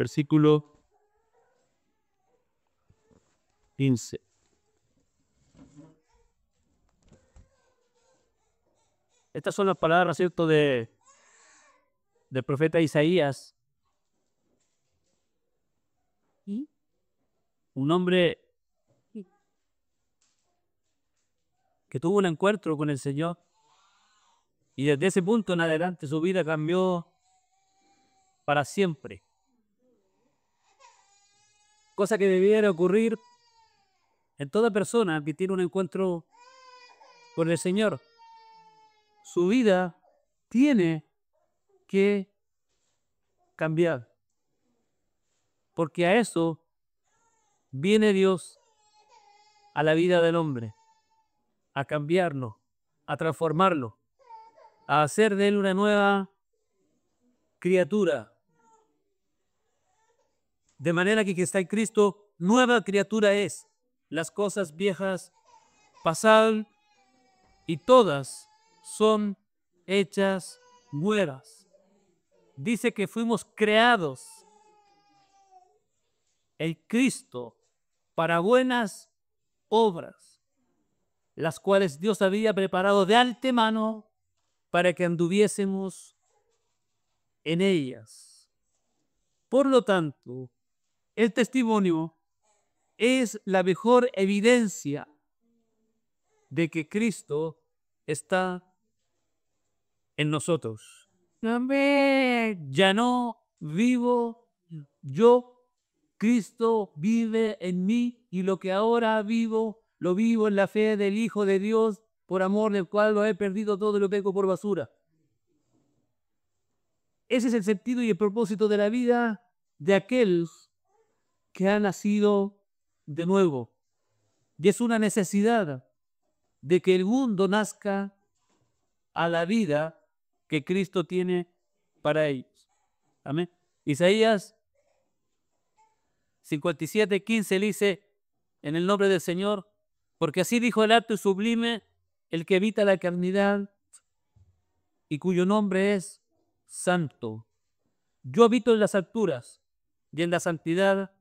versículo 15. Estas son las palabras, ¿cierto?, del profeta Isaías. Un hombre que tuvo un encuentro con el Señor y desde ese punto en adelante su vida cambió para siempre. Cosa que debiera ocurrir en toda persona que tiene un encuentro con el Señor. Su vida tiene que cambiar, porque a eso viene Dios a la vida del hombre, a cambiarlo, a transformarlo, a hacer de él una nueva criatura. De manera que está en Cristo, nueva criatura es. Las cosas viejas pasaron y todas son hechas nuevas. Dice que fuimos creados en Cristo para buenas obras, las cuales Dios había preparado de antemano para que anduviésemos en ellas. Por lo tanto, el testimonio es la mejor evidencia de que Cristo está en nosotros. Ya no vivo yo, Cristo vive en mí, y lo que ahora vivo, lo vivo en la fe del Hijo de Dios, por amor del cual lo he perdido todo y lo tengo por basura. Ese es el sentido y el propósito de la vida de aquellos que han nacido de nuevo. Y es una necesidad de que el mundo nazca a la vida que Cristo tiene para ellos. Amén. Isaías 57:15 dice, en el nombre del Señor, porque así dijo el alto y sublime, el que evita la eternidad y cuyo nombre es santo. Yo habito en las alturas y en la santidad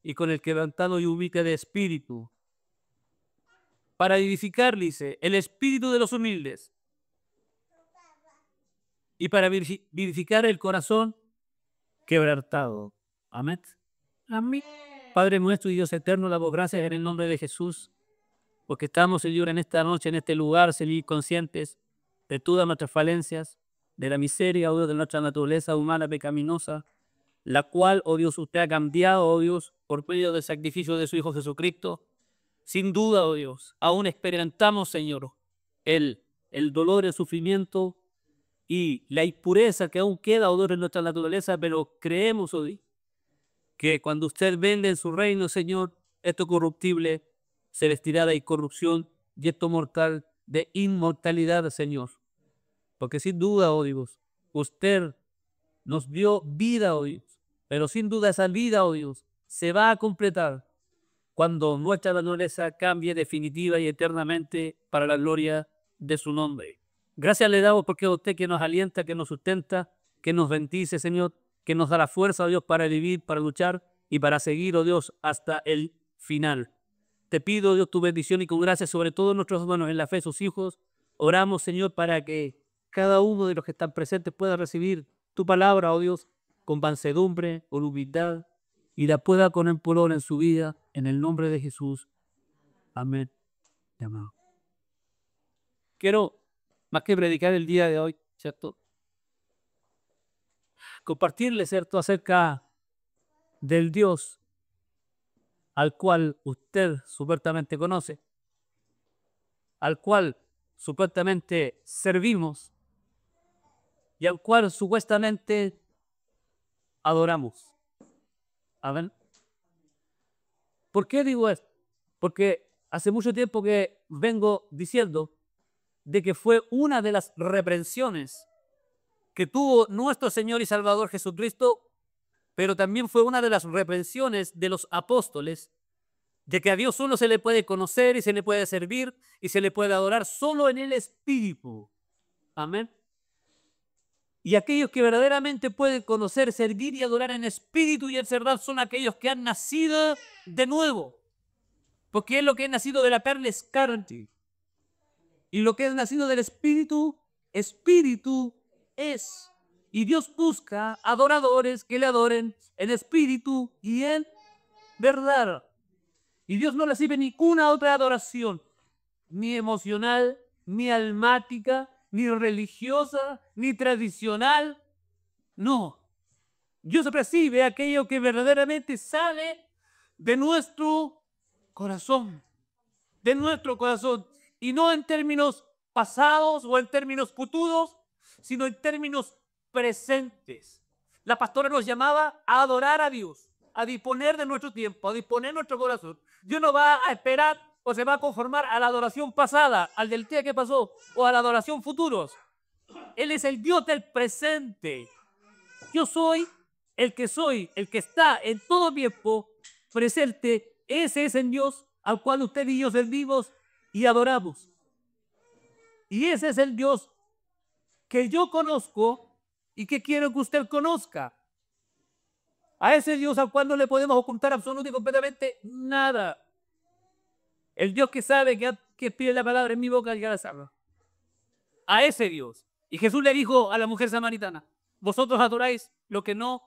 y con el quebrantado y humilde de espíritu, para vivificar, dice, el espíritu de los humildes y para vivificar el corazón quebrantado. Amén. Amén. Padre nuestro y Dios eterno, damos gracias en el nombre de Jesús, porque estamos, Señor, en esta noche, en este lugar, Señor, conscientes de todas nuestras falencias, de la miseria, oh Dios, de nuestra naturaleza humana pecaminosa, la cual, oh Dios, usted ha cambiado, oh Dios, por medio del sacrificio de su Hijo Jesucristo. Sin duda, oh Dios, aún experimentamos, Señor, el dolor, el sufrimiento y la impureza que aún queda, oh Dios, en nuestra naturaleza, pero creemos, oh Dios, que cuando usted vende en su reino, Señor, esto corruptible se vestirá de incorrupción y esto mortal de inmortalidad, Señor. Porque sin duda, oh Dios, usted nos dio vida, oh Dios, pero sin duda esa vida, oh Dios, se va a completar cuando nuestra naturaleza cambie definitiva y eternamente para la gloria de su nombre. Gracias le damos porque es usted que nos alienta, que nos sustenta, que nos bendice, Señor, que nos da la fuerza, oh Dios, para vivir, para luchar y para seguir, oh Dios, hasta el final. Te pido, Dios, tu bendición y con gracia sobre todos nuestros hermanos en la fe, sus hijos. Oramos, Señor, para que cada uno de los que están presentes pueda recibir tu palabra, oh Dios, con mansedumbre, con humildad, y la pueda poner por obra en su vida, en el nombre de Jesús. Amén. Amén. Quiero, más que predicar el día de hoy, ¿cierto?, compartirles, ¿cierto?, acerca del Dios al cual usted supuestamente conoce, al cual supuestamente servimos y al cual supuestamente adoramos. Amén. ¿Por qué digo esto? Porque hace mucho tiempo que vengo diciendo de que fue una de las reprensiones que tuvo nuestro Señor y Salvador Jesucristo, pero también fue una de las reprensiones de los apóstoles, de que a Dios solo se le puede conocer y se le puede servir y se le puede adorar solo en el Espíritu. Amén. Y aquellos que verdaderamente pueden conocer, servir y adorar en espíritu y en verdad son aquellos que han nacido de nuevo. Porque es lo que es nacido de la carne es carne. Y lo que es nacido del espíritu, espíritu es. Y Dios busca adoradores que le adoren en espíritu y en verdad. Y Dios no recibe ninguna otra adoración, ni emocional, ni almática, ni religiosa, ni tradicional. No. Dios recibe aquello que verdaderamente sale de nuestro corazón. De nuestro corazón. Y no en términos pasados o en términos futuros, sino en términos presentes. La pastora nos llamaba a adorar a Dios, a disponer de nuestro tiempo, a disponer de nuestro corazón. Dios no va a esperar o se va a conformar a la adoración pasada, al del día que pasó, o a la adoración futuros. Él es el Dios del presente. Yo soy, el que está en todo tiempo presente. Ese es el Dios al cual usted y yo servimos y adoramos. Y ese es el Dios que yo conozco y que quiero que usted conozca. A ese Dios al cual no le podemos ocultar absolutamente y completamente nada. El Dios que sabe que pide la palabra en mi boca y la sabe. A ese Dios. Y Jesús le dijo a la mujer samaritana, vosotros adoráis lo que no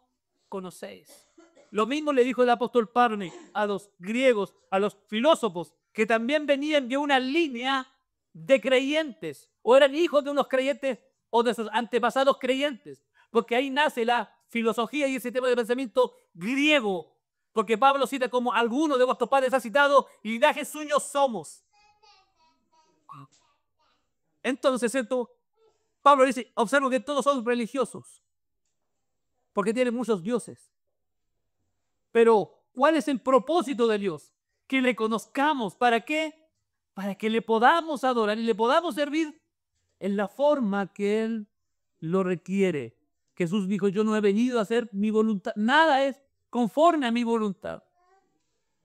conocéis. Lo mismo le dijo el apóstol Pablo a los griegos, a los filósofos, que también venían de una línea de creyentes, o eran hijos de unos creyentes o de sus antepasados creyentes, porque ahí nace la filosofía y el sistema de pensamiento griego, porque Pablo cita como alguno de vuestros padres ha citado, linajes suyos somos. Entonces, Pablo dice, observo que todos son religiosos, porque tienen muchos dioses. Pero, ¿cuál es el propósito de Dios? Que le conozcamos. ¿Para qué? Para que le podamos adorar y le podamos servir en la forma que Él lo requiere. Jesús dijo, yo no he venido a hacer mi voluntad. Nada es conforme a mi voluntad,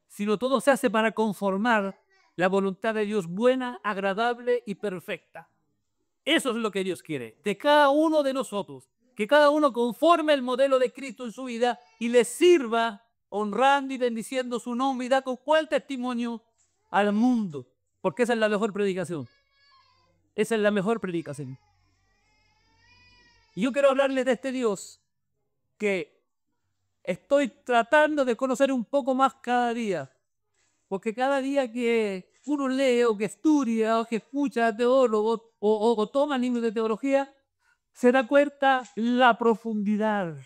sino todo se hace para conformar la voluntad de Dios buena, agradable y perfecta. Eso es lo que Dios quiere de cada uno de nosotros, que cada uno conforme el modelo de Cristo en su vida y le sirva honrando y bendiciendo su nombre y da con cuál testimonio al mundo, porque esa es la mejor predicación. Esa es la mejor predicación. Y yo quiero hablarles de este Dios que estoy tratando de conocer un poco más cada día, porque cada día que uno lee o que estudia o que escucha a teólogos o toma libros de teología, se da cuenta la profundidad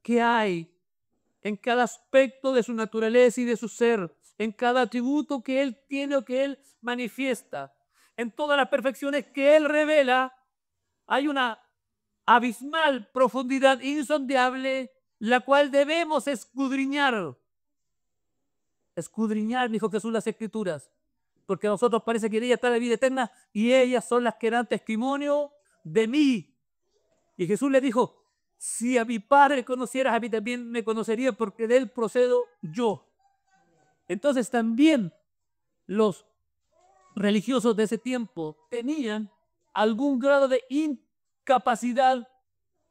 que hay en cada aspecto de su naturaleza y de su ser, en cada atributo que Él tiene o que Él manifiesta, en todas las perfecciones que Él revela. Hay una abismal profundidad insondable, la cual debemos escudriñar. Escudriñar, dijo Jesús, las Escrituras, porque a nosotros parece que en ellas está la vida eterna y ellas son las que dan testimonio de mí. Y Jesús le dijo, si a mi Padre conocieras, a mí también me conocerías, porque de Él procedo yo. Entonces también los religiosos de ese tiempo tenían algún grado de incapacidad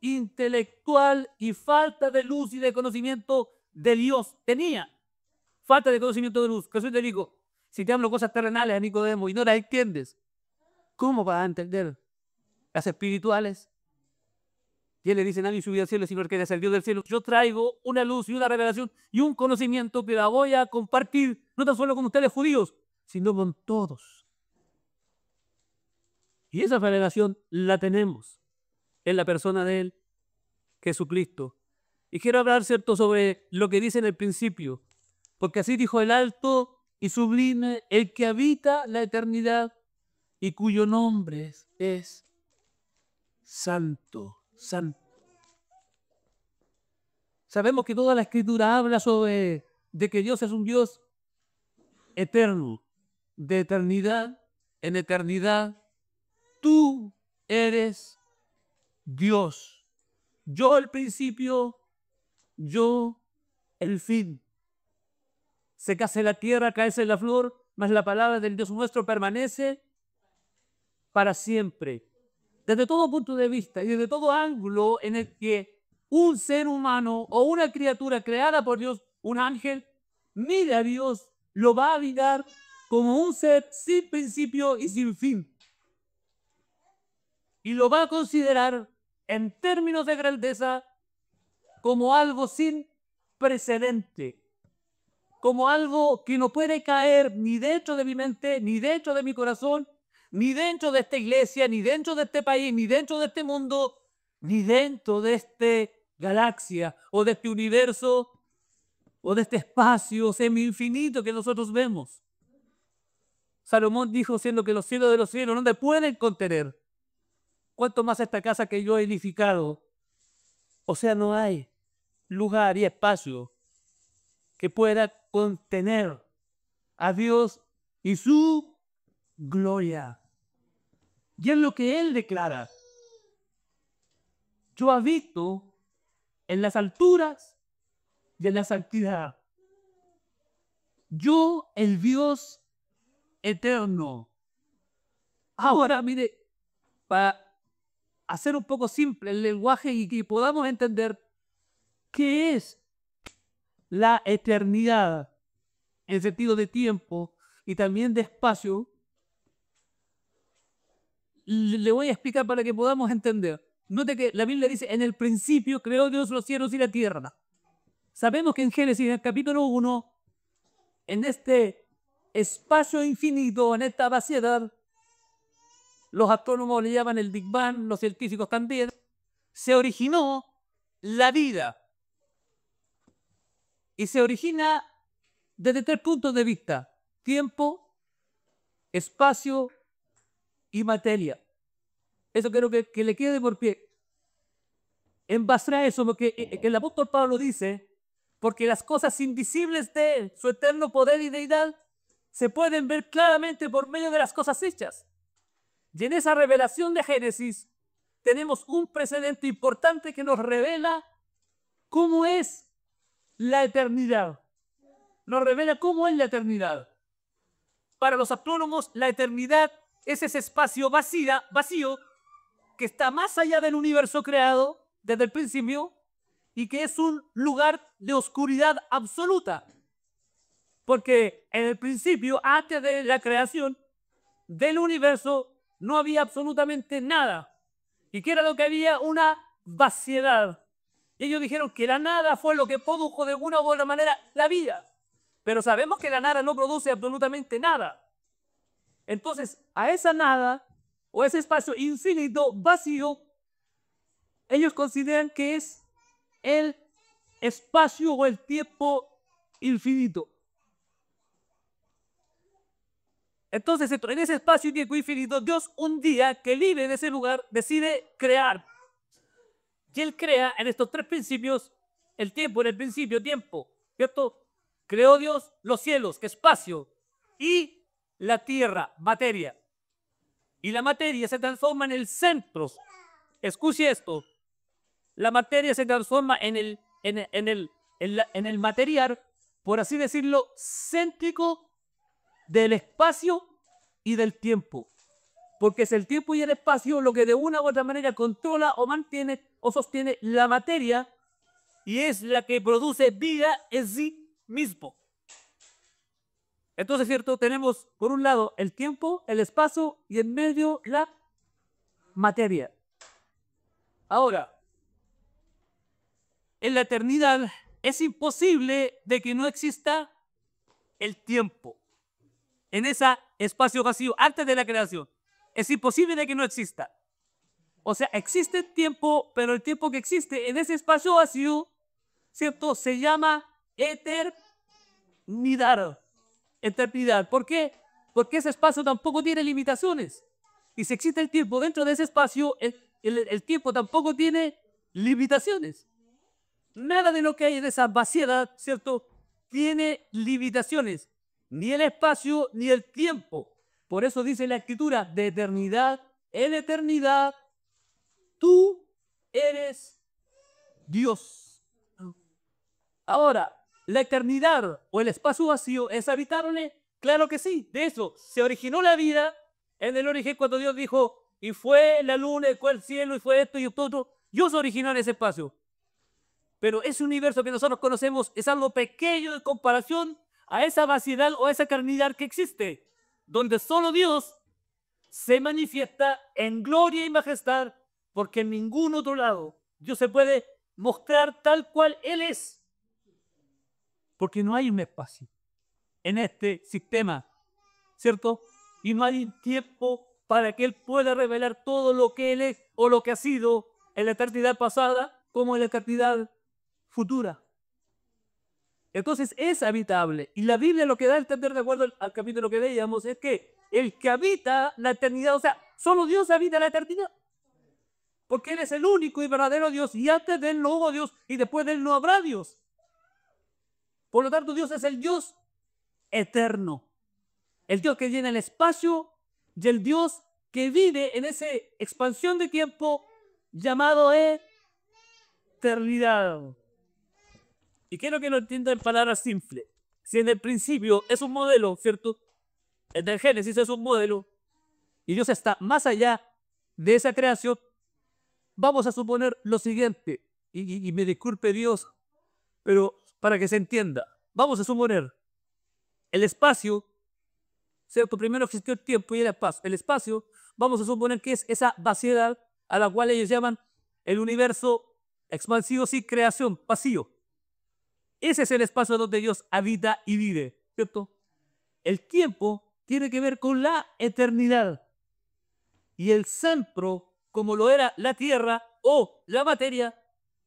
intelectual y falta de luz y de conocimiento de Dios. Tenían falta de conocimiento de luz. Jesús te dijo, si te hablo cosas terrenales a Nicodemo y no las entiendes, ¿cómo vas a entender las espirituales? Y él le dice, nadie subió al cielo sino el que descendió del cielo. Yo traigo una luz y una revelación y un conocimiento que la voy a compartir, no tan solo con ustedes judíos, sino con todos. Y esa revelación la tenemos en la persona de Él, Jesucristo. Y quiero hablar, ¿cierto?, sobre lo que dice en el principio, porque así dijo el alto y sublime, el que habita la eternidad y cuyo nombre es Santo. Santo. Sabemos que toda la Escritura habla sobre de que Dios es un Dios eterno, de eternidad en eternidad. Tú eres Dios. Yo el principio, yo el fin. Sécase la tierra, cáese la flor, mas la palabra del Dios nuestro permanece para siempre. desde todo punto de vista y desde todo ángulo en el que un ser humano o una criatura creada por Dios, un ángel, mire a Dios, lo va a mirar como un ser sin principio y sin fin. Y lo va a considerar en términos de grandeza como algo sin precedente, como algo que no puede caer ni dentro de mi mente, ni dentro de mi corazón, ni dentro de esta iglesia, ni dentro de este país, ni dentro de este mundo, ni dentro de esta galaxia o de este universo o de este espacio semi-infinito que nosotros vemos. Salomón dijo, siendo que los cielos de los cielos no te pueden contener, cuanto más esta casa que yo he edificado. O sea, no hay lugar y espacio que pueda contener a Dios y su gloria. Y es lo que Él declara. Yo habito en las alturas y en la santidad. Yo, el Dios eterno. Ahora, mire, para hacer un poco simple el lenguaje y que podamos entender qué es la eternidad en sentido de tiempo y también de espacio, le voy a explicar para que podamos entender. Note que la Biblia dice, en el principio creó Dios los cielos y la tierra. Sabemos que en Génesis, en el capítulo 1, en este espacio infinito, en esta vaciedad, los astrónomos le llaman el Big Bang, los científicos también, se originó la vida. Y se origina desde 3 puntos de vista: tiempo, espacio y materia. Eso quiero que le quede por pie. En base a eso, que el apóstol Pablo dice, porque las cosas invisibles de su eterno poder y deidad se pueden ver claramente por medio de las cosas hechas. Y en esa revelación de Génesis tenemos un precedente importante que nos revela cómo es la eternidad. Nos revela cómo es la eternidad. Para los astrónomos, la eternidad es ese espacio vacío que está más allá del universo creado desde el principio y que es un lugar de oscuridad absoluta. Porque en el principio, antes de la creación del universo, no había absolutamente nada. ¿Y qué era lo que había? Una vaciedad. Y ellos dijeron que la nada fue lo que produjo de una u otra manera la vida. Pero sabemos que la nada no produce absolutamente nada. Entonces, a esa nada, o ese espacio infinito, vacío, ellos consideran que es el espacio o el tiempo infinito. Entonces, en ese espacio y tiempo infinito, Dios un día que libre de ese lugar decide crear. Y Él crea en estos 3 principios el tiempo, en el principio, tiempo, ¿cierto? Creó Dios los cielos, que es espacio, y la tierra, materia. Y la materia se transforma en el centro. Escuche esto. La materia se transforma en el material, por así decirlo, céntrico del espacio y del tiempo. Porque es el tiempo y el espacio lo que de una u otra manera controla o mantiene o sostiene la materia y es la que produce vida en sí mismo. Entonces, ¿cierto? Tenemos por un lado el tiempo, el espacio y en medio la materia. Ahora, en la eternidad es imposible de que no exista el tiempo. En ese espacio vacío, antes de la creación, es imposible de que no exista. O sea, existe el tiempo, pero el tiempo que existe en ese espacio vacío, ¿cierto? Se llama eternidad. Eternidad. ¿Por qué? Porque ese espacio tampoco tiene limitaciones. Y si existe el tiempo dentro de ese espacio, el tiempo tampoco tiene limitaciones. Nada de lo que hay en esa vaciedad, ¿cierto?, tiene limitaciones. Ni el espacio ni el tiempo. Por eso dice la Escritura, de eternidad en eternidad, tú eres Dios. Ahora, ¿la eternidad o el espacio vacío es habitable? Claro que sí. De eso se originó la vida en el origen cuando Dios dijo, y fue la luna, y fue el cielo, y fue esto y esto otro. Dios originó en ese espacio. Pero ese universo que nosotros conocemos es algo pequeño en comparación a esa vaciedad o a esa eternidad que existe, donde solo Dios se manifiesta en gloria y majestad, porque en ningún otro lado Dios se puede mostrar tal cual Él es, porque no hay un espacio en este sistema, ¿cierto? Y no hay tiempo para que Él pueda revelar todo lo que Él es o lo que ha sido en la eternidad pasada como en la eternidad futura. Entonces es habitable. Y la Biblia lo que da a entender, de acuerdo al capítulo que veíamos, es que el que habita la eternidad, o sea, solo Dios habita la eternidad. Porque Él es el único y verdadero Dios, y antes de Él no hubo Dios, y después de Él no habrá Dios. Por lo tanto, Dios es el Dios eterno. El Dios que llena el espacio y el Dios que vive en esa expansión de tiempo llamado eternidad. Y quiero que lo entiendan en palabras simples. Si en el principio es un modelo, ¿cierto? En el Génesis es un modelo, y Dios está más allá de esa creación, vamos a suponer lo siguiente, y me disculpe Dios, pero para que se entienda, vamos a suponer el espacio, ¿cierto? Primero existió el tiempo y el espacio. El espacio, vamos a suponer que es esa vaciedad a la cual ellos llaman el universo expansivo sin creación, vacío. Ese es el espacio donde Dios habita y vive, ¿cierto? El tiempo tiene que ver con la eternidad. Y el centro, como lo era la tierra o la materia,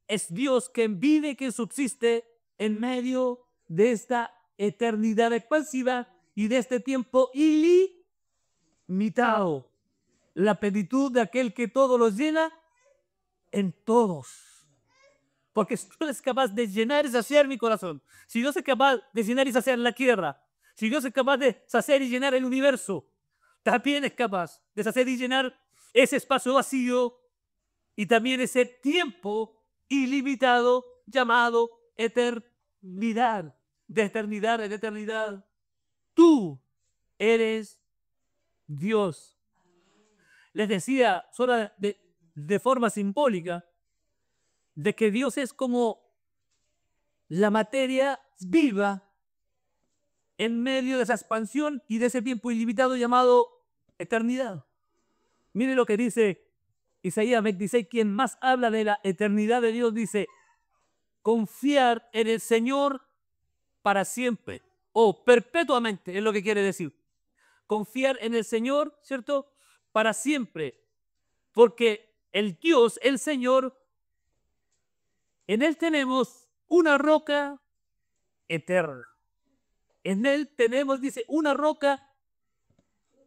es Dios quien vive y quien subsiste en medio de esta eternidad expansiva y de este tiempo ilimitado. La plenitud de aquel que todo los llena en todos. Porque si Dios es capaz de llenar y saciar mi corazón, si Dios es capaz de llenar y saciar la tierra, si Dios es capaz de saciar y llenar el universo, también es capaz de saciar y llenar ese espacio vacío y también ese tiempo ilimitado llamado eternidad. De eternidad en eternidad. Tú eres Dios. Les decía solo de forma simbólica de que Dios es como la materia viva en medio de esa expansión y de ese tiempo ilimitado llamado eternidad. Mire lo que dice Isaías 26, quien más habla de la eternidad de Dios, dice: confiar en el Señor para siempre o perpetuamente, es lo que quiere decir. Confiar en el Señor, ¿cierto? Para siempre, porque el Dios, el Señor, en Él tenemos una roca eterna. En Él tenemos, dice, una roca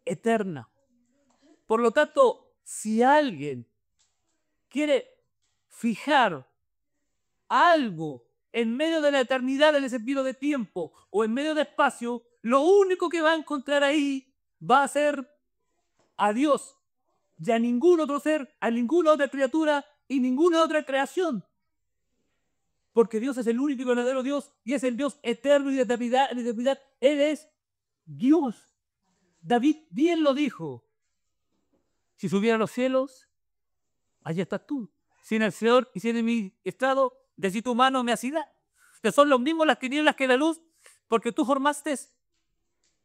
eterna. Por lo tanto, si alguien quiere fijar algo en medio de la eternidad en el sentido de tiempo o en medio de espacio, lo único que va a encontrar ahí va a ser a Dios y a ningún otro ser, a ninguna otra criatura y ninguna otra creación. Porque Dios es el único y verdadero Dios y es el Dios eterno y de eternidad. Él es Dios. David bien lo dijo: si subiera a los cielos, allí estás tú. Si en el Señor y si en mi estrado, de si tu mano me asida, que son los mismos las tinieblas que la luz, porque tú formaste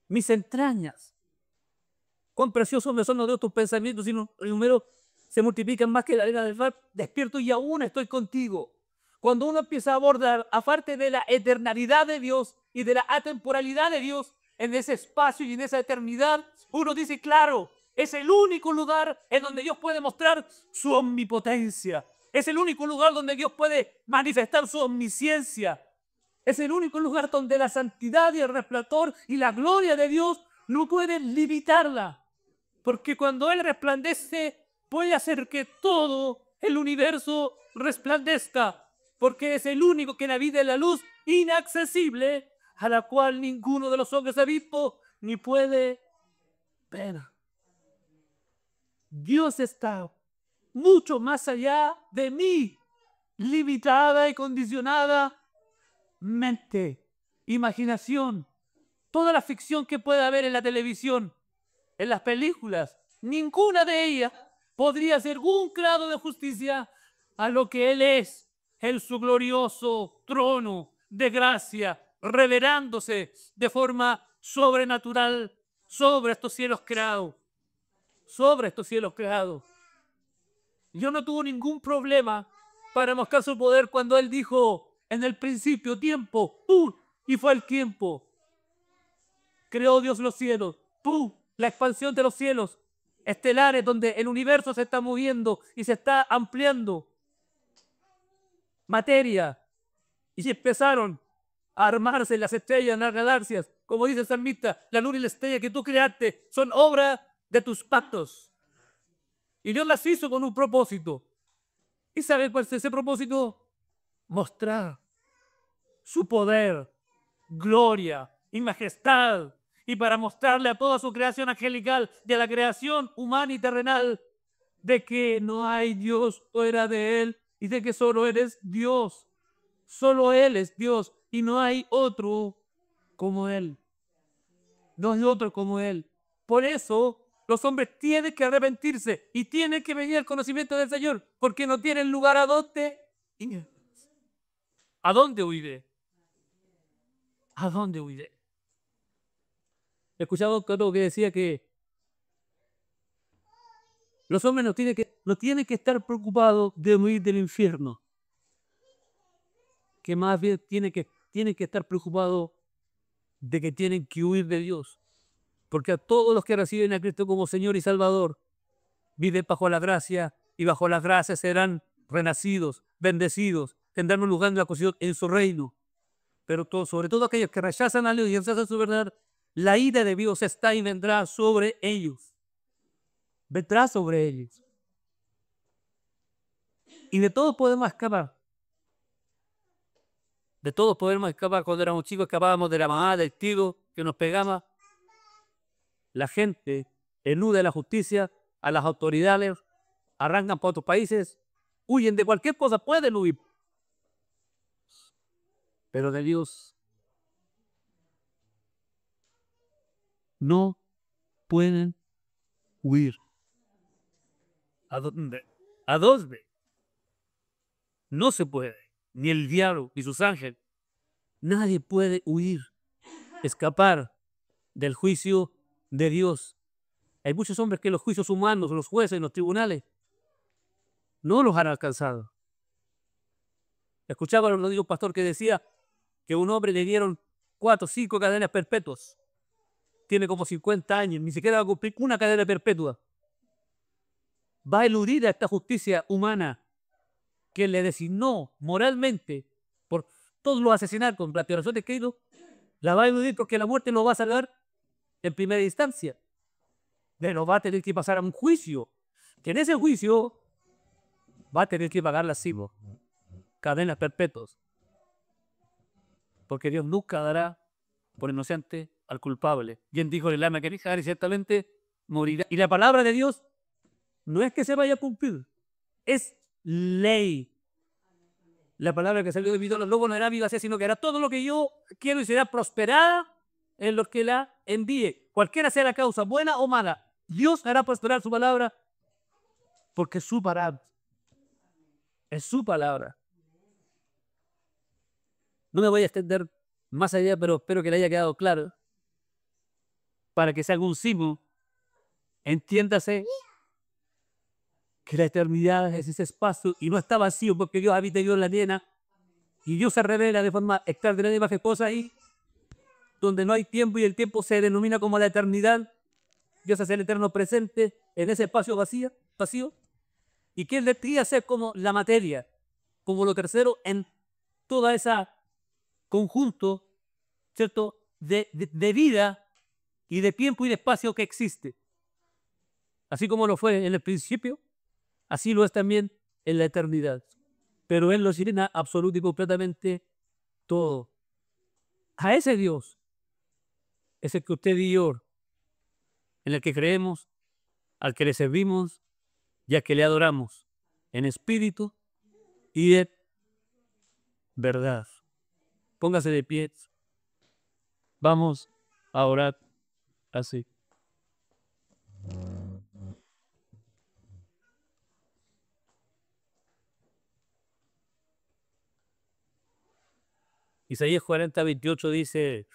mis entrañas. Cuán preciosos me son los de tus pensamientos, y el número se multiplican más que la arena del mar. Despierto y aún estoy contigo. Cuando uno empieza a abordar, aparte de la eternalidad de Dios y de la atemporalidad de Dios, en ese espacio y en esa eternidad, uno dice, claro, es el único lugar en donde Dios puede mostrar su omnipotencia. Es el único lugar donde Dios puede manifestar su omnisciencia. Es el único lugar donde la santidad y el resplandor y la gloria de Dios no pueden limitarla. Porque cuando Él resplandece, puede hacer que todo el universo resplandezca. Porque es el único que habita en la luz inaccesible, a la cual ninguno de los hombres ha visto ni puede ver. Dios está mucho más allá de mi limitada y condicionada mente, imaginación, toda la ficción que pueda haber en la televisión, en las películas, ninguna de ellas podría ser un grado de justicia a lo que Él es, en su glorioso trono de gracia, revelándose de forma sobrenatural sobre estos cielos creados, sobre estos cielos creados. Dios no tuvo ningún problema para mostrar su poder cuando Él dijo en el principio, tiempo, ¡pum! Y fue el tiempo. Creó Dios los cielos, ¡pum! La expansión de los cielos estelares donde el universo se está moviendo y se está ampliando. Materia. Y empezaron a armarse las estrellas en las galaxias. Como dice el salmista, la luna y la estrella que tú creaste son obra de tus pactos. Y Dios las hizo con un propósito. ¿Y sabe cuál es ese propósito? Mostrar su poder, gloria y majestad. Y para mostrarle a toda su creación angelical, de la creación humana y terrenal, de que no hay Dios fuera de Él y de que solo eres Dios. Solo Él es Dios y no hay otro como Él. No hay otro como Él. Por eso los hombres tienen que arrepentirse y tienen que venir al conocimiento del Señor, porque no tienen lugar a dónde ir. ¿A dónde huiré? ¿A dónde huiré? He escuchado a otro que decía que los hombres no tienen que estar preocupados de huir del infierno, que más bien tienen que estar preocupados de que tienen que huir de Dios. Porque a todos los que reciben a Cristo como Señor y Salvador, viven bajo la gracia y bajo la gracia serán renacidos, bendecidos, tendrán un lugar en la cocina en su reino. Pero sobre todo aquellos que rechazan a Dios y rechazan su verdad, la ira de Dios está y vendrá sobre ellos. Vendrá sobre ellos. Y de todos podemos escapar. De todos podemos escapar. Cuando éramos chicos escapábamos de la mamá, del tío que nos pegaba. La gente elude la justicia, a las autoridades, arrancan para otros países, huyen de cualquier cosa, pueden huir. Pero de Dios no pueden huir. ¿A dónde? ¿A dónde? No se puede. Ni el diablo, ni sus ángeles. Nadie puede huir, escapar del juicio de Dios. Hay muchos hombres que los juicios humanos, los jueces, los tribunales, no los han alcanzado. Escuchaba, lo digo, un pastor que decía que a un hombre le dieron 4 o 5 cadenas perpetuas. Tiene como 50 años, ni siquiera va a cumplir una cadena perpetua. Va a eludir a esta justicia humana que le designó moralmente por todos los asesinatos, la violación de Cristo, la va a eludir porque la muerte lo va a salvar en primera instancia. Pero va a tener que pasar a un juicio, que en ese juicio va a tener que pagar las cadenas perpetuas. Porque Dios nunca dará por inocente al culpable. Bien dijo el alma que elija y ciertamente morirá. Y la palabra de Dios no es que se vaya a cumplir, es ley. La palabra que salió de mi luego no era viva, sino que era todo lo que yo quiero y será prosperada en los que la envíe. Cualquiera sea la causa, buena o mala, Dios hará prosperar su palabra porque es su palabra. Es su palabra. No me voy a extender más allá, pero espero que le haya quedado claro. Para que sea algún símbolo, entiéndase que la eternidad es ese espacio y no está vacío porque Dios habita en la llena y Dios se revela de forma extraordinaria y majestuosa ahí, donde no hay tiempo y el tiempo se denomina como la eternidad. Dios es el eterno presente en ese espacio vacío, y que Él decía ser como la materia, como lo tercero en toda esa conjunto, ¿cierto?, de vida y de tiempo y de espacio que existe. Así como lo fue en el principio, así lo es también en la eternidad. Pero Él lo llena absoluto y completamente todo. A ese Dios es el que usted y yo, en el que creemos, al que le servimos y al que le adoramos, en espíritu y en verdad. Póngase de pie. Vamos a orar así. Isaías 40, 28 dice,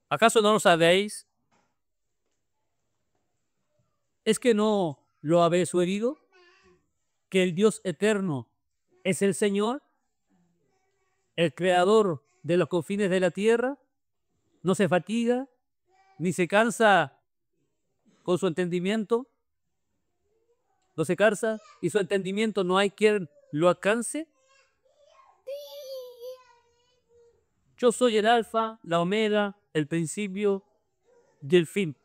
¿acaso no lo sabéis? ¿Es que no lo habéis oído? Que el Dios eterno es el Señor, el creador de los confines de la tierra, no se fatiga, ni se cansa con su entendimiento, no se cansa y su entendimiento no hay quien lo alcance. Yo soy el alfa, la omega, el principio y el fin.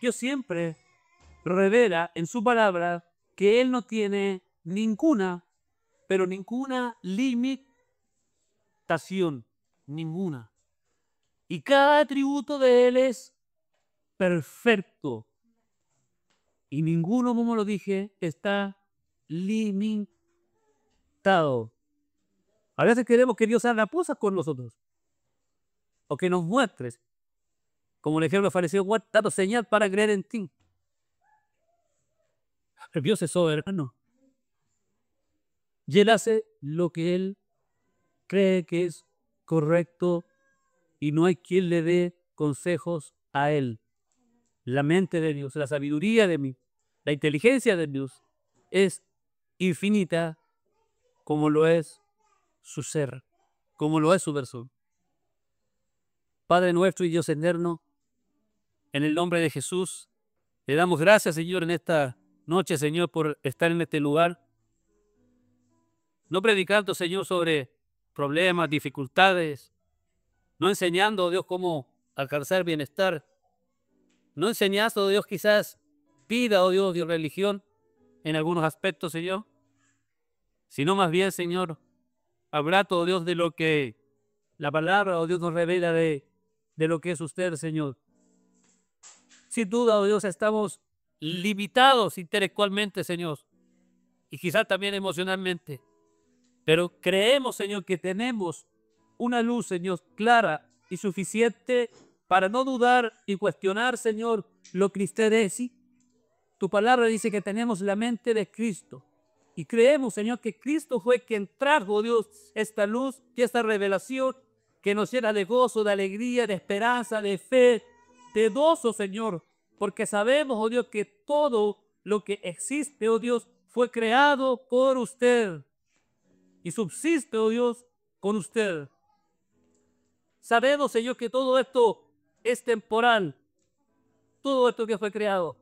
Dios siempre revela en su palabra que Él no tiene ninguna, pero ninguna limitación, ninguna. Y cada atributo de Él es perfecto. Y ninguno, como lo dije, está limitado. A veces queremos que Dios haga cosas con nosotros. O que nos muestres. Como el ejemplo fariseo, dando señal para creer en ti. El Dios es soberano. Y Él hace lo que Él cree que es correcto y no hay quien le dé consejos a Él. La mente de Dios, la sabiduría de mí, la inteligencia de Dios es infinita como lo es su ser, como lo es su persona. Padre nuestro y Dios eterno, en el nombre de Jesús, le damos gracias, Señor, en esta noche, Señor, por estar en este lugar. No predicando, Señor, sobre problemas, dificultades, no enseñando, Dios, cómo alcanzar bienestar, no enseñando, Dios, quizás vida, oh Dios, de religión en algunos aspectos, Señor, sino más bien, Señor, hablando, oh Dios, de lo que la palabra, oh Dios, nos revela de lo que es usted, Señor. Sin duda, oh Dios, estamos limitados intelectualmente, Señor, y quizás también emocionalmente, pero creemos, Señor, que tenemos una luz, Señor, clara y suficiente para no dudar y cuestionar, Señor, lo que usted es. ¿Sí? Tu palabra dice que tenemos la mente de Cristo. Y creemos, Señor, que Cristo fue quien trajo, Dios, esta luz y esta revelación que nos llena de gozo, de alegría, de esperanza, de fe, de gozo, Señor. Porque sabemos, oh Dios, que todo lo que existe, oh Dios, fue creado por usted. Y subsiste, oh Dios, con usted. Sabemos, Señor, que todo esto es temporal. Todo esto que fue creado.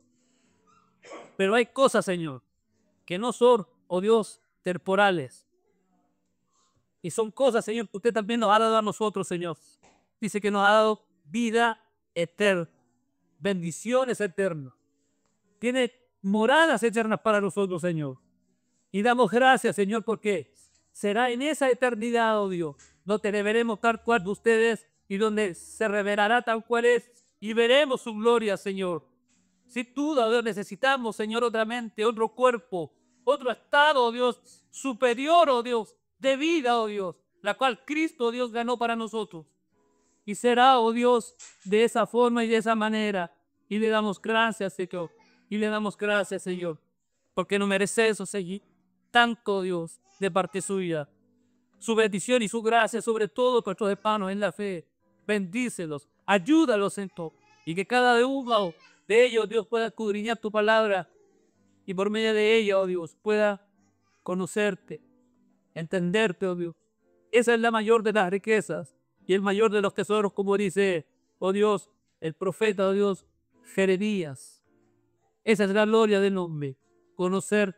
Pero hay cosas, Señor, que no son, oh Dios, temporales. Y son cosas, Señor, que usted también nos ha dado a nosotros, Señor. Dice que nos ha dado vida eterna, bendiciones eternas. Tiene moradas eternas para nosotros, Señor. Y damos gracias, Señor, porque será en esa eternidad, oh Dios, donde le veremos tal cual de ustedes y donde se revelará tal cual es y veremos su gloria, Señor. Sin duda, oh Dios, necesitamos, Señor, otra mente, otro cuerpo, otro estado, oh Dios, superior, oh Dios, de vida, oh Dios, la cual Cristo, oh Dios, ganó para nosotros. Y será, oh Dios, de esa forma y de esa manera. Y le damos gracias, Señor. Y le damos gracias, Señor, porque no merece eso, Señor. Tanto, Dios, de parte suya. Su bendición y su gracia sobre todos nuestros hermanos en la fe. Bendícelos, ayúdalos en todo. Y que cada uno de ellos, Dios, pueda escudriñar tu palabra. Y por medio de ella, oh Dios, pueda conocerte, entenderte, oh Dios. Esa es la mayor de las riquezas y el mayor de los tesoros, como dice, oh Dios, el profeta, oh Dios, Jeremías. Esa es la gloria del hombre. Conocer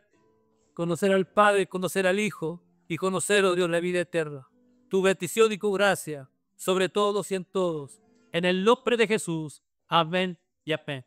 al Padre, conocer al Hijo y conocer, oh Dios, la vida eterna. Tu bendición y tu gracia sobre todos y en todos. En el nombre de Jesús. Amén y amén.